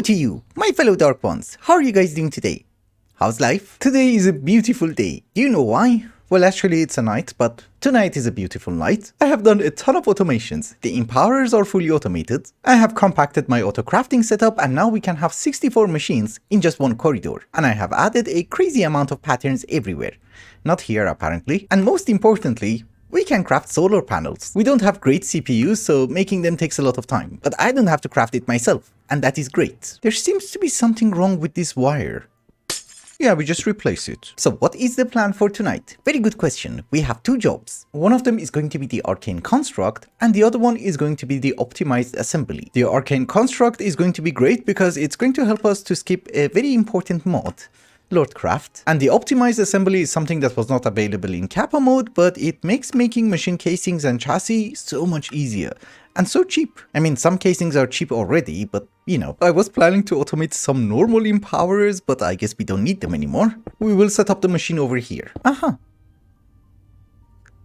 to you, my fellow Dark Ones. How are you guys doing today? How's life? Today is a beautiful day. Do you know why? Well, actually it's a night, but tonight is a beautiful night. I have done a ton of automations. The empowerers are fully automated. I have compacted my auto crafting setup, and now we can have 64 machines in just one corridor. And I have added a crazy amount of patterns everywhere. Not here apparently. And most importantly, we can craft solar panels. We don't have great CPUs, so making them takes a lot of time. But I don't have to craft it myself, and that is great. There seems to be something wrong with this wire. Yeah, we just replace it. So what is the plan for tonight? Very good question. We have two jobs. One of them is going to be the Arcane construct, and the other one is going to be the optimized assembly. The Arcane construct is going to be great because it's going to help us to skip a very important mod, Lordcraft. And the optimized assembly is something that was not available in Kappa mode, but it makes making machine casings and chassis so much easier. And so cheap. I mean, some casings are cheap already, but you know. I was planning to automate some normal empowerers, but I guess we don't need them anymore. We will set up the machine over here.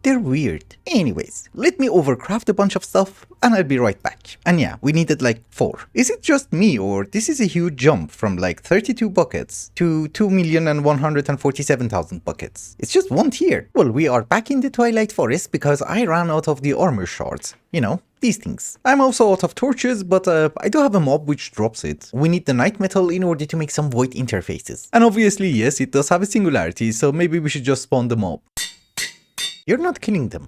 They're weird. Anyways, let me overcraft a bunch of stuff and I'll be right back. And yeah, we needed like 4. Is it just me, or this is a huge jump from like 32 buckets to 2,147,000 buckets? It's just 1 tier. Well, we are back in the Twilight Forest because I ran out of the armor shards. You know, these things. I'm also out of torches, but I do have a mob which drops it. We need the night metal in order to make some void interfaces. And obviously, yes, it does have a singularity, so maybe we should just spawn the mob. You're not killing them.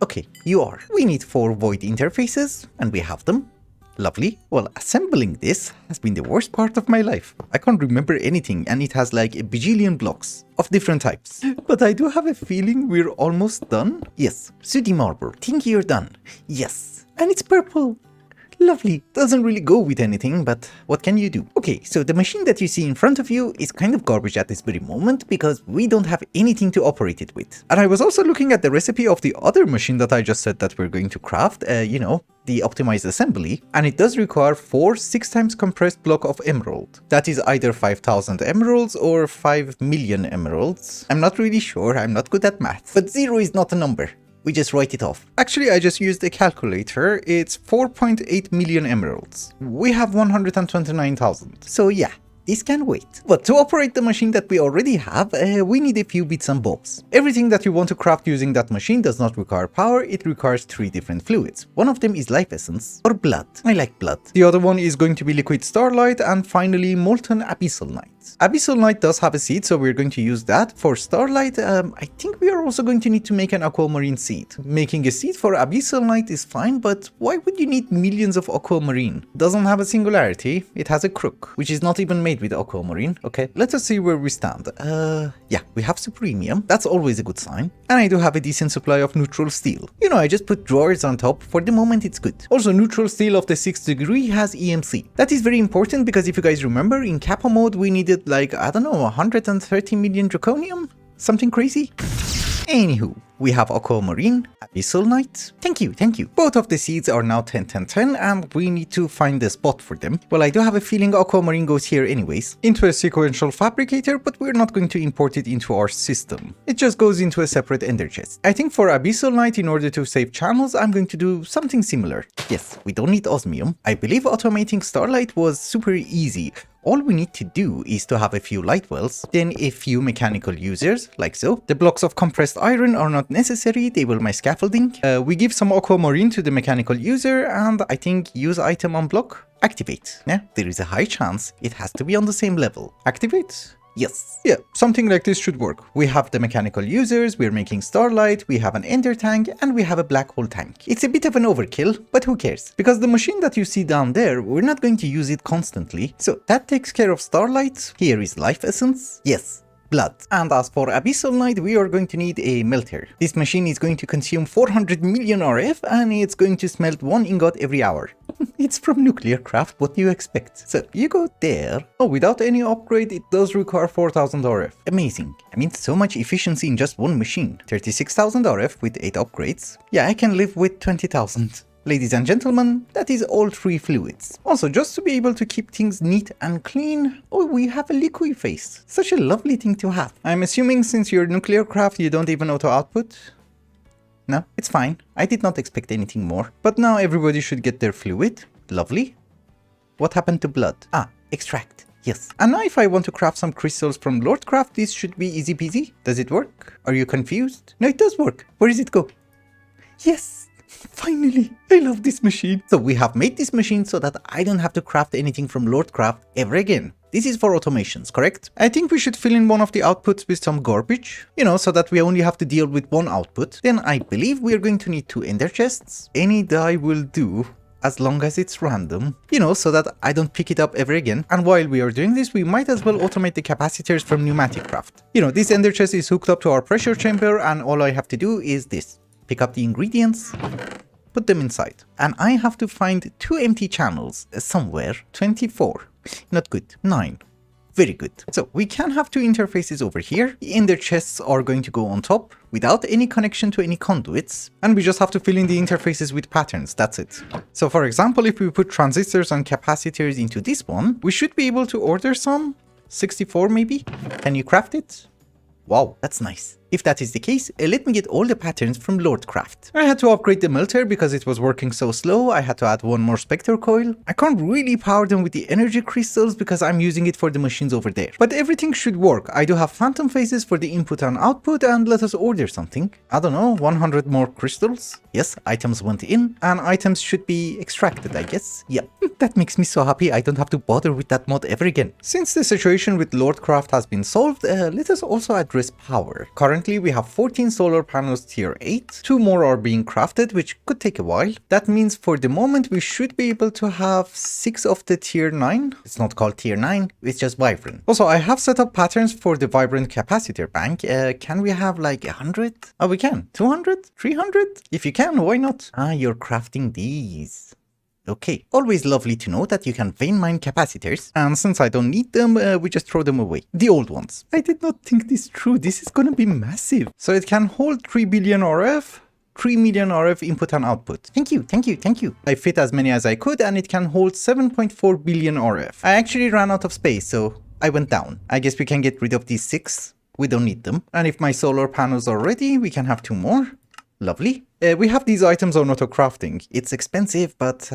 Okay, you are. We need 4 void interfaces, and we have them. Lovely. Well, assembling this has been the worst part of my life. I can't remember anything, and it has like a bajillion blocks of different types. But I do have a feeling we're almost done. Yes, sooty marble. Think you're done. Yes. And it's purple. Lovely. Doesn't really go with anything, but what can you do? Okay, so the machine that you see in front of you is kind of garbage at this very moment because we don't have anything to operate it with. And I was also looking at the recipe of the other machine that I just said that we're going to craft, you know, the optimized assembly, and it does require 4 6 times compressed block of emerald. That is either 5,000 emeralds or 5 million emeralds. I'm not really sure, I'm not good at math, but 0 is not a number. We just write it off. Actually, I just used a calculator. It's 4.8 million emeralds. We have 129,000. So yeah, this can wait. But to operate the machine that we already have, we need a few bits and bobs. Everything that you want to craft using that machine does not require power, it requires 3 different fluids. One of them is life essence, or blood. I like blood. The other one is going to be liquid starlight, and finally molten abyssal night. Abyssal Night does have a seed, so we're going to use that. For Starlight, I think we are also going to need to make an aquamarine seed. Making a seed for Abyssal Night is fine, but why would you need millions of aquamarine? Doesn't have a singularity, it has a crook, which is not even made with aquamarine. Okay, let us see where we stand. Yeah, we have supremium, that's always a good sign. And I do have a decent supply of neutral steel. You know, I just put drawers on top, for the moment it's good. Also, neutral steel of the 6th degree has EMC. That is very important because if you guys remember, in Kappa mode we needed like, I don't know, 130 million draconium? Something crazy? Anywho, we have aquamarine, abyssal night. Thank you, thank you. Both of the seeds are now 10, 10, 10, and we need to find a spot for them. Well, I do have a feeling aquamarine goes here anyways, into a sequential fabricator, but we're not going to import it into our system. It just goes into a separate ender chest. I think for abyssal night, in order to save channels, I'm going to do something similar. Yes, we don't need osmium. I believe automating starlight was super easy. All we need to do is to have a few light wells, then a few mechanical users, like so. The blocks of compressed iron are not necessary, they will my scaffolding. We give some aquamarine to the mechanical user, and I think use item on block, activate. Yeah, there is a high chance it has to be on the same level. Activate? Yes. Yeah, something like this should work. We have the mechanical users, we're making starlight, we have an ender tank, and we have a black hole tank. It's a bit of an overkill, but who cares? Because the machine that you see down there, we're not going to use it constantly. So that takes care of starlight. Here is life essence. Yes. Blood. And as for abyssal night, we are going to need a melter. This machine is going to consume 400 million RF, and it's going to smelt 1 ingot every hour. It's from nuclear craft, what do you expect? So you go there. Oh, without any upgrade, it does require 4000 RF. Amazing. I mean, so much efficiency in just one machine. 36,000 RF with 8 upgrades. Yeah, I can live with 20,000. Ladies and gentlemen, that is all 3 fluids. Also, just to be able to keep things neat and clean, oh, we have a liquid face. Such a lovely thing to have. I'm assuming since you're nuclear craft, you don't even auto output? No, it's fine. I did not expect anything more. But now everybody should get their fluid. Lovely. What happened to blood? Ah, extract. Yes. And now if I want to craft some crystals from Lordcraft, this should be easy peasy. Does it work? Are you confused? No, it does work. Where does it go? Yes. Finally. I love this machine. So we have made this machine so that I don't have to craft anything from Lordcraft ever again. This is for automations, correct? I think we should fill in one of the outputs with some garbage, so that we only have to deal with one output. Then I believe we are going to need 2 ender chests. Any die will do, as long as it's random, so that I don't pick it up ever again. And while we are doing this, we might as well automate the capacitors from Pneumatic Craft. This ender chest is hooked up to our pressure chamber, and all I have to do is this. Pick up the ingredients, put them inside. And I have to find 2 empty channels somewhere. 24. Not good. 9. Very good. So we can have 2 interfaces over here. The ender chests are going to go on top without any connection to any conduits. And we just have to fill in the interfaces with patterns. That's it. So for example, if we put transistors and capacitors into this one, we should be able to order some. 64 maybe? Can you craft it? Wow, that's nice. If that is the case, let me get all the patterns from Lordcraft. I had to upgrade the melter because it was working so slow. I had to add 1 more Spectre coil. I can't really power them with the energy crystals because I'm using it for the machines over there. But everything should work. I do have phantom phases for the input and output, and let us order something. I don't know, 100 more crystals? Yes, items went in, and items should be extracted, I guess. Yeah, that makes me so happy I don't have to bother with that mod ever again. Since the situation with Lordcraft has been solved, let us also address power. Currently, we have 14 solar panels tier 8. 2 more are being crafted, which could take a while. That means for the moment, we should be able to have 6 of the tier 9. It's not called tier 9, it's just vibrant. Also, I have set up patterns for the vibrant capacitor bank. Can we have like 100? Oh, we can. 200? 300? If you can, why not? Ah, you're crafting these. Okay, always lovely to know that you can vein mine capacitors, and since I don't need them, we just throw them away. The old ones. I did not think this through. This is gonna be massive. So it can hold 3 billion RF, 3 million RF input and output. Thank you, thank you, thank you. I fit as many as I could, and it can hold 7.4 billion RF. I actually ran out of space, so I went down. I guess we can get rid of these 6. We don't need them. And if my solar panels are ready, we can have 2 more. Lovely. We have these items on auto crafting. It's expensive, but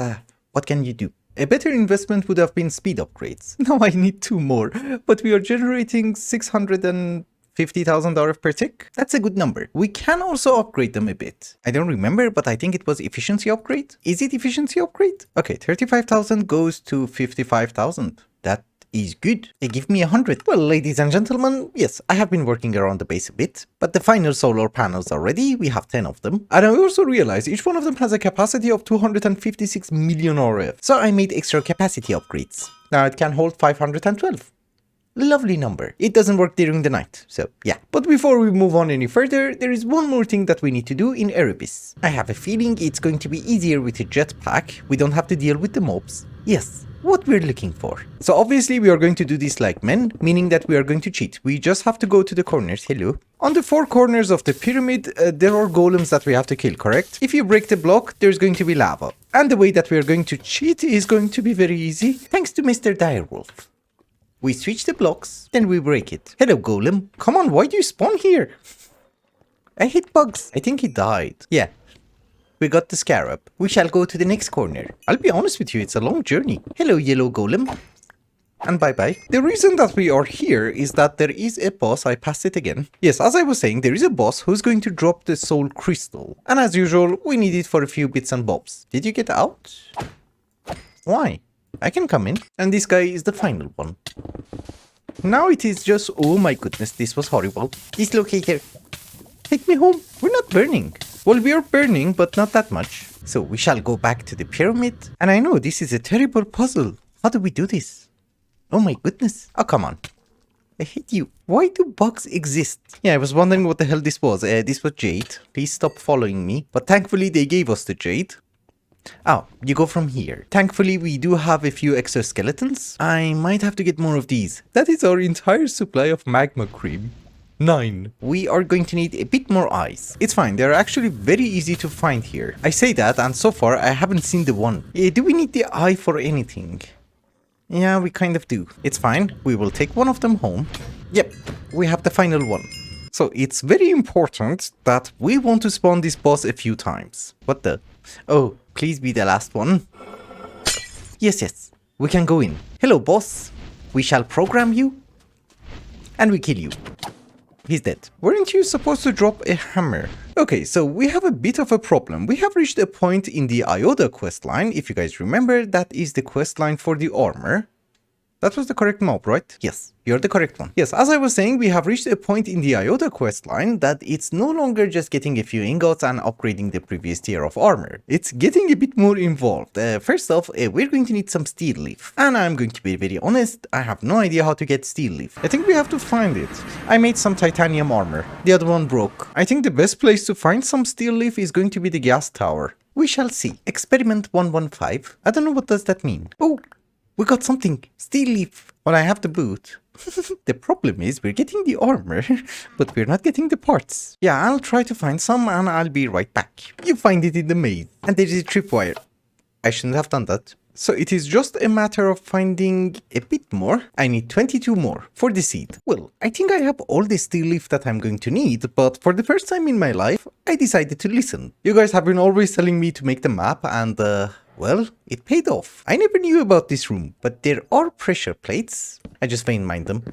what can you do? A better investment would have been speed upgrades. Now I need 2 more, but we are generating 650,000 RF per tick. That's a good number. We can also upgrade them a bit. I don't remember, but I think it was efficiency upgrade. Is it efficiency upgrade? Okay, 35,000 goes to 55,000. That is good. They give me 100. Well, ladies and gentlemen, yes, I have been working around the base a bit, but the final solar panels are ready. We have 10 of them. And I also realized each one of them has a capacity of 256 million RF. So I made extra capacity upgrades. Now it can hold 512. Lovely number. It doesn't work during the night, so yeah. But before we move on any further, there is one more thing that we need to do in Erebus. I have a feeling it's going to be easier with a jetpack. We don't have to deal with the mobs. Yes. What we're looking for. So obviously we are going to do this like men, meaning that we are going to cheat. We just have to go to the corners. Hello. On the 4 corners of the pyramid, there are golems that we have to kill, correct? If you break the block, there's going to be lava. And the way that we are going to cheat is going to be very easy, thanks to Mr. Direwolf. We switch the blocks, then we break it. Hello, golem. Come on, why do you spawn here? I hate bugs. I think he died. Yeah. We got the scarab. We shall go to the next corner. I'll be honest with you, it's a long journey. Hello, yellow golem. And bye-bye. The reason that we are here is that there is a boss. I passed it again. Yes, as I was saying, there is a boss who's going to drop the soul crystal. And as usual, we need it for a few bits and bobs. Did you get out? Why? I can come in. And this guy is the final one. Now it is just... Oh my goodness, this was horrible. Dislocator. Take me home. We're not burning. Well, we are burning, but not that much. So we shall go back to the pyramid. And I know this is a terrible puzzle. How do we do this? Oh my goodness. Oh, come on. I hate you. Why do bugs exist? Yeah, I was wondering what the hell this was. This was jade. Please stop following me. But thankfully, they gave us the jade. Oh, you go from here. Thankfully, we do have a few exoskeletons. I might have to get more of these. That is our entire supply of magma cream. 9. We are going to need a bit more eyes. It's fine, they're actually very easy to find here. I say that, and so far I haven't seen the one. Do we need the eye for anything? Yeah, we kind of do. It's fine, we will take one of them home. Yep, we have the final one. So it's very important that we want to spawn this boss a few times. What the? Oh, please be the last one. Yes, yes. we can go in. Hello, boss. We shall program you. And we kill you. He's dead. Weren't you supposed to drop a hammer? Okay, so we have a bit of a problem. We have reached a point in the Ioda questline. If you guys remember, that is the questline for the armor. That was the correct mob, right? Yes, you're the correct one. Yes, as I was saying, we have reached a point in the Ioda questline that it's no longer just getting a few ingots and upgrading the previous tier of armor. It's getting a bit more involved. First off, we're going to need some steel leaf. And I'm going to be very honest, I have no idea how to get steel leaf. I think we have to find it. I made some titanium armor. The other one broke. I think the best place to find some steel leaf is going to be the gas tower. We shall see. Experiment 115. I don't know what does that mean. Oh! We got something. Steel leaf. Well, I have the boot. The problem is we're getting the armor, but we're not getting the parts. Yeah, I'll try to find some and I'll be right back. You find it in the maze. And there is a tripwire. I shouldn't have done that. So it is just a matter of finding a bit more. I need 22 more for the seed. Well, I think I have all the steel leaf that I'm going to need, but for the first time in my life, I decided to listen. You guys have been always telling me to make the map and well, it paid off. I never knew about this room, but there are pressure plates. I just faint mind them.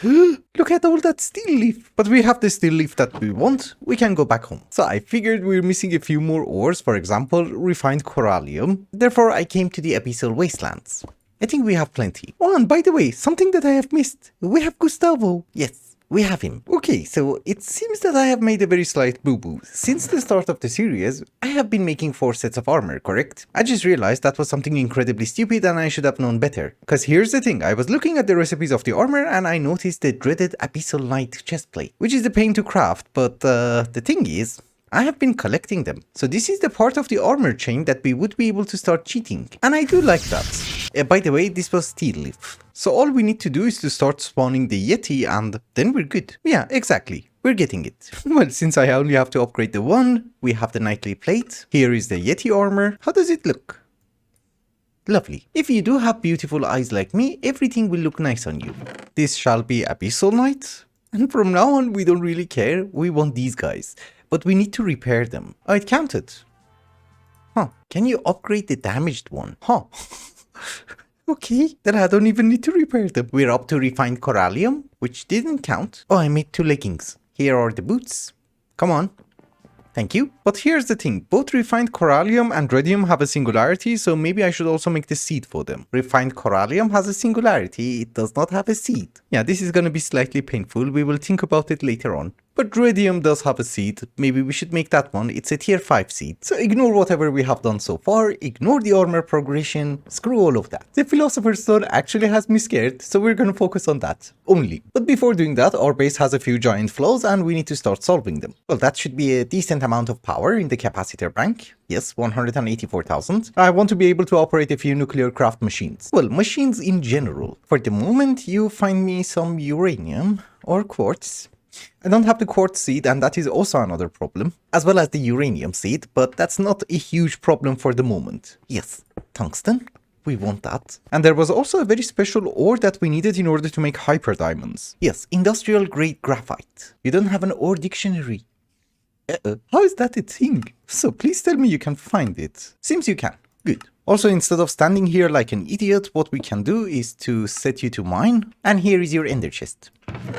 Look at all that steel leaf. But we have the steel leaf that we want. We can go back home. So I figured we're missing a few more ores, for example, refined corallium. Therefore, I came to the abyssal wastelands. I think we have plenty. Oh, and by the way, something that I have missed. We have Gustavo. Yes. We have him. Okay, so it seems that I have made a very slight boo-boo. Since the start of the series, I have been making 4 sets of armor, correct? I just realized that was something incredibly stupid and I should have known better. Cause here's the thing, I was looking at the recipes of the armor and I noticed the dreaded Abyssal Knight chestplate, which is the pain to craft, but the thing is, I have been collecting them. So this is the part of the armor chain that we would be able to start cheating. And I do like that. By the way, this was steel leaf. So all we need to do is to start spawning the Yeti and then we're good. Yeah, exactly. We're getting it. Well, since I only have to upgrade the one, we have the nightly plate. Here is the Yeti armor. How does it look? Lovely. If you do have beautiful eyes like me, everything will look nice on you. This shall be Abyssal Knight. And from now on, we don't really care. We want these guys. But we need to repair them. Oh, it counted. Huh. Can you upgrade the damaged one? Huh. Okay, then I don't even need to repair them. We're up to refined corallium, which didn't count. Oh, I made 2 leggings. Here are the boots. Come on. Thank you. But here's the thing, both refined corallium and radium have a singularity, so maybe I should also make the seed for them. Refined corallium has a singularity, it does not have a seed. Yeah, this is gonna be slightly painful, we will think about it later on. But radium does have a seed, maybe we should make that one, it's a tier 5 seed. So ignore whatever we have done so far, ignore the armor progression, screw all of that. The Philosopher's Stone actually has me scared, so we're gonna focus on that, only. But before doing that, our base has a few giant flaws and we need to start solving them. Well, that should be a decent amount of power in the capacitor bank. Yes, 184,000. I want to be able to operate a few nuclear craft machines. Well, machines in general. For the moment, you find me some uranium or quartz. I don't have the quartz seed and that is also another problem, as well as the uranium seed, but that's not a huge problem for the moment. Yes, tungsten, we want that. And there was also a very special ore that we needed in order to make hyper diamonds. Yes, industrial grade graphite. You don't have an ore dictionary. How is that a thing? So please tell me you can find it. Seems you can. Good. Also, instead of standing here like an idiot, what we can do is to set you to mine. And here is your ender chest.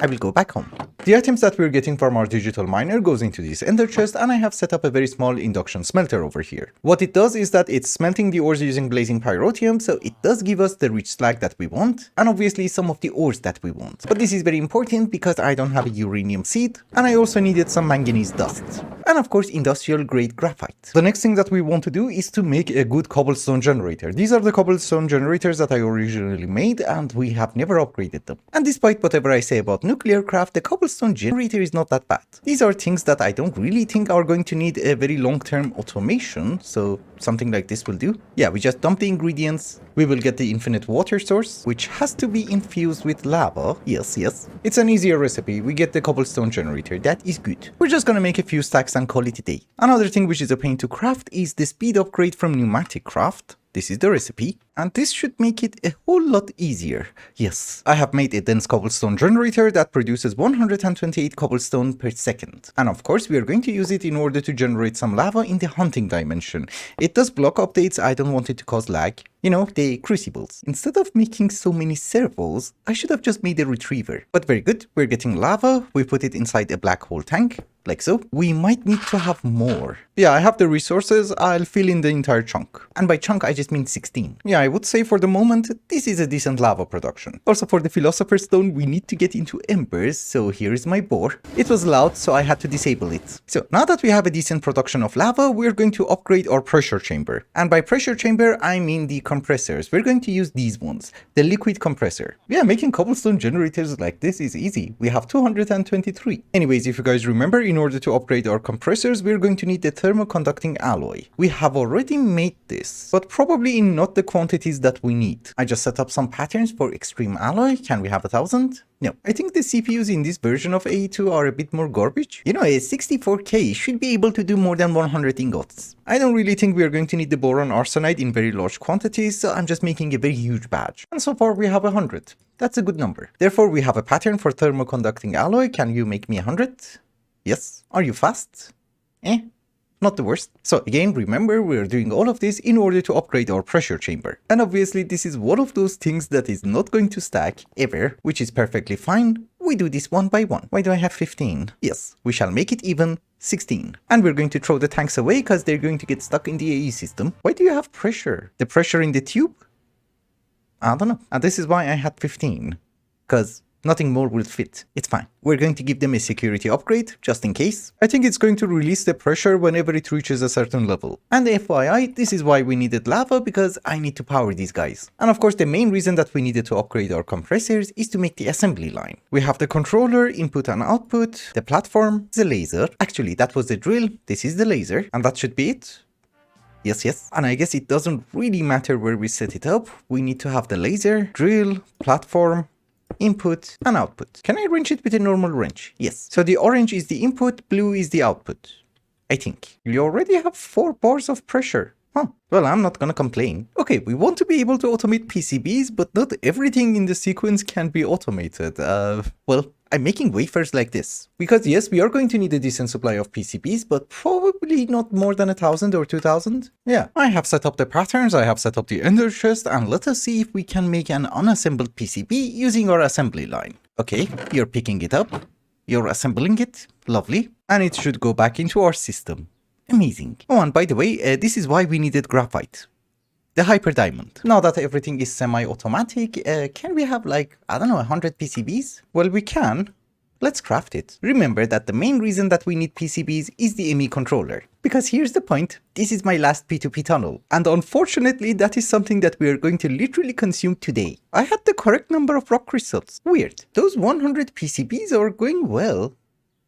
I will go back home. The items that we're getting from our digital miner goes into this ender chest and I have set up a very small induction smelter over here. What it does is that it's smelting the ores using blazing pyrotium, so it does give us the rich slag that we want and obviously some of the ores that we want. But this is very important because I don't have a uranium seed and I also needed some manganese dust. And of course industrial grade graphite. The next thing that we want to do is to make a good cobblestone generator. These are the cobblestone generators that I originally made and we have never upgraded them. And despite whatever I say about nuclear craft, the cobblestone generator is not that bad. These are things that I don't really think are going to need a very long-term automation, so something like this will do. Yeah, we just dump the ingredients, we will get the infinite water source, which has to be infused with lava. Yes, yes. It's an easier recipe, we get the cobblestone generator, that is good. We're just gonna make a few stacks and call it a day. Another thing which is a pain to craft is the speed upgrade from pneumatic craft. This is the recipe, and this should make it a whole lot easier. Yes, I have made a dense cobblestone generator that produces 128 cobblestone per second. And of course, we are going to use it in order to generate some lava in the hunting dimension. It does block updates, I don't want it to cause lag. You know, the crucibles. Instead of making so many servos, I should have just made a retriever. But very good, we're getting lava, we put it inside a black hole tank, like so. We might need to have more. Yeah, I have the resources, I'll fill in the entire chunk. And by chunk, I just mean 16. Yeah, I would say for the moment, this is a decent lava production. Also for the Philosopher's Stone, we need to get into embers, so here is my bore. It was loud, so I had to disable it. So now that we have a decent production of lava, we're going to upgrade our pressure chamber. And by pressure chamber, I mean the compressors. We're going to use these ones, the liquid compressor. Yeah, making cobblestone generators like this is easy. We have 223. Anyways, if you guys remember, in order to upgrade our compressors, we're going to need the thermoconducting alloy. We have already made this, but probably in not the quantities that we need. I just set up some patterns for extreme alloy. Can we have 1,000? No, I think the CPUs in this version of AE2 are a bit more garbage. You know, a 64K should be able to do more than 100 ingots. I don't really think we are going to need the boron arsenide in very large quantities, so I'm just making a very huge batch. And so far we have 100. That's a good number. Therefore, we have a pattern for thermoconducting alloy. Can you make me 100? Yes. Are you fast? Not the worst. So again, remember, we're doing all of this in order to upgrade our pressure chamber. And obviously this is one of those things that is not going to stack ever, which is perfectly fine. We do this one by one. Why do I have 15? Yes, we shall make it even 16. And we're going to throw the tanks away because they're going to get stuck in the AE system. Why do you have pressure? The pressure in the tube? I don't know. And this is why I had 15. Because nothing more will fit. It's fine. We're going to give them a security upgrade, just in case. I think it's going to release the pressure whenever it reaches a certain level. And FYI, this is why we needed lava, because I need to power these guys. And of course, the main reason that we needed to upgrade our compressors is to make the assembly line. We have the controller, input and output, the platform, the laser. Actually, that was the drill. This is the laser. And that should be it. Yes. And I guess it doesn't really matter where we set it up. We need to have the laser, drill, platform, input and output. Can I wrench it with a normal wrench? Yes. So the orange is the input, blue is the output. I think. We already have 4 bars of pressure. Huh. Well, I'm not gonna complain. Okay, we want to be able to automate PCBs, but not everything in the sequence can be automated. Well, I'm making wafers like this. Because yes, we are going to need a decent supply of PCBs, but probably not more than 1,000 or 2,000. Yeah, I have set up the patterns, I have set up the ender chest, and let us see if we can make an unassembled PCB using our assembly line. Okay, you're picking it up, you're assembling it, lovely, and it should go back into our system. Amazing. Oh, and by the way, this is why we needed graphite. The hyper diamond. Now that everything is semi-automatic, can we have like, I don't know, 100 PCBs? Well, we can. Let's craft it. Remember that the main reason that we need PCBs is the ME controller. Because here's the point, this is my last P2P tunnel. And unfortunately, that is something that we are going to literally consume today. I had the correct number of rock crystals. Weird. Those 100 PCBs are going well.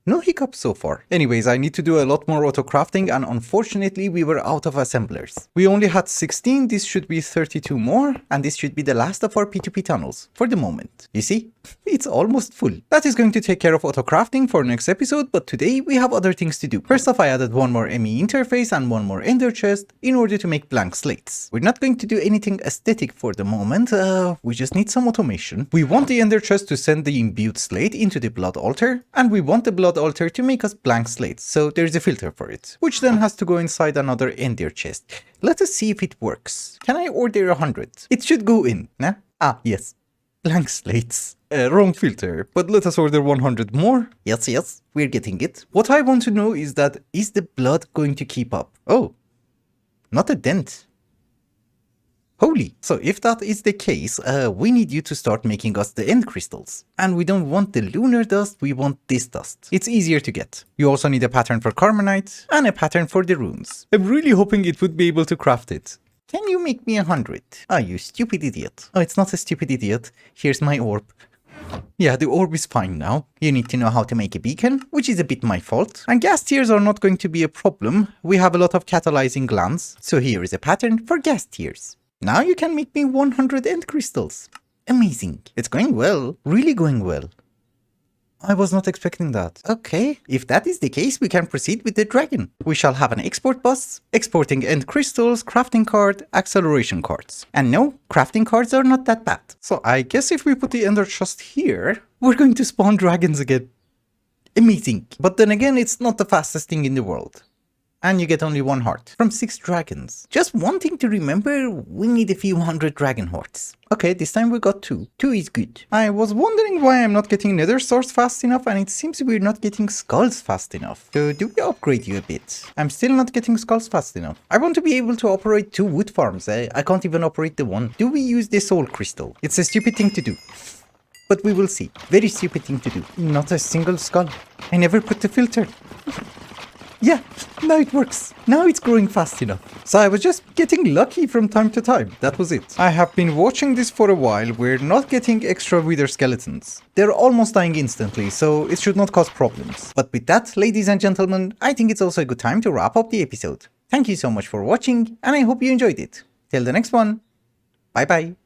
No hiccups so far. Anyways, I need to do a lot more auto crafting, and unfortunately we were out of assemblers. We only had 16, this should be 32 more, and this should be the last of our P2P tunnels, for the moment. You see? It's almost full. That is going to take care of auto crafting for next episode, but today we have other things to do. First off, I added one more ME interface and one more ender chest in order to make blank slates. We're not going to do anything aesthetic for the moment, we just need some automation. We want the ender chest to send the imbued slate into the blood altar, and we want the blood altar to make us blank slates, so there's a filter for it, which then has to go inside another ender chest. Let us see if it works. Can I order 100? It should go in, nah? Ah, yes. Blank slates. Wrong filter, but let us order 100 more. Yes, we're getting it. What I want to know is that, is the blood going to keep up? Oh, not a dent. Holy. So if that is the case, we need you to start making us the end crystals. And we don't want the lunar dust, we want this dust. It's easier to get. You also need a pattern for carbonite and a pattern for the runes. I'm really hoping it would be able to craft it. Can you make me 100? Ah, you stupid idiot. Oh, it's not a stupid idiot. Here's my orb. Yeah, the orb is fine now. You need to know how to make a beacon, which is a bit my fault. And gas tiers are not going to be a problem. We have a lot of catalyzing glands. So here is a pattern for gas tiers. Now you can make me 100 end crystals. Amazing. It's going well. Really going well. I was not expecting that. Okay, if that is the case, we can proceed with the dragon. We shall have an export bus, exporting end crystals, crafting card, acceleration cards. And no, crafting cards are not that bad. So I guess if we put the ender chest here, we're going to spawn dragons again. Amazing. But then again, it's not the fastest thing in the world. And you get only 1 heart from 6 dragons. Just one thing to remember, we need a few hundred dragon hearts. Okay, this time we got 2. 2 is good. I was wondering why I'm not getting nether stars fast enough, and it seems we're not getting skulls fast enough. So do we upgrade you a bit? I'm still not getting skulls fast enough. I want to be able to operate 2 wood farms. I can't even operate the one. Do we use the soul crystal? It's a stupid thing to do. But we will see. Very stupid thing to do. Not a single skull. I never put the filter. Yeah, now it works. Now it's growing fast enough. So I was just getting lucky from time to time. That was it. I have been watching this for a while. We're not getting extra wither skeletons. They're almost dying instantly, so it should not cause problems. But with that, ladies and gentlemen, I think it's also a good time to wrap up the episode. Thank you so much for watching, and I hope you enjoyed it. Till the next one, bye bye.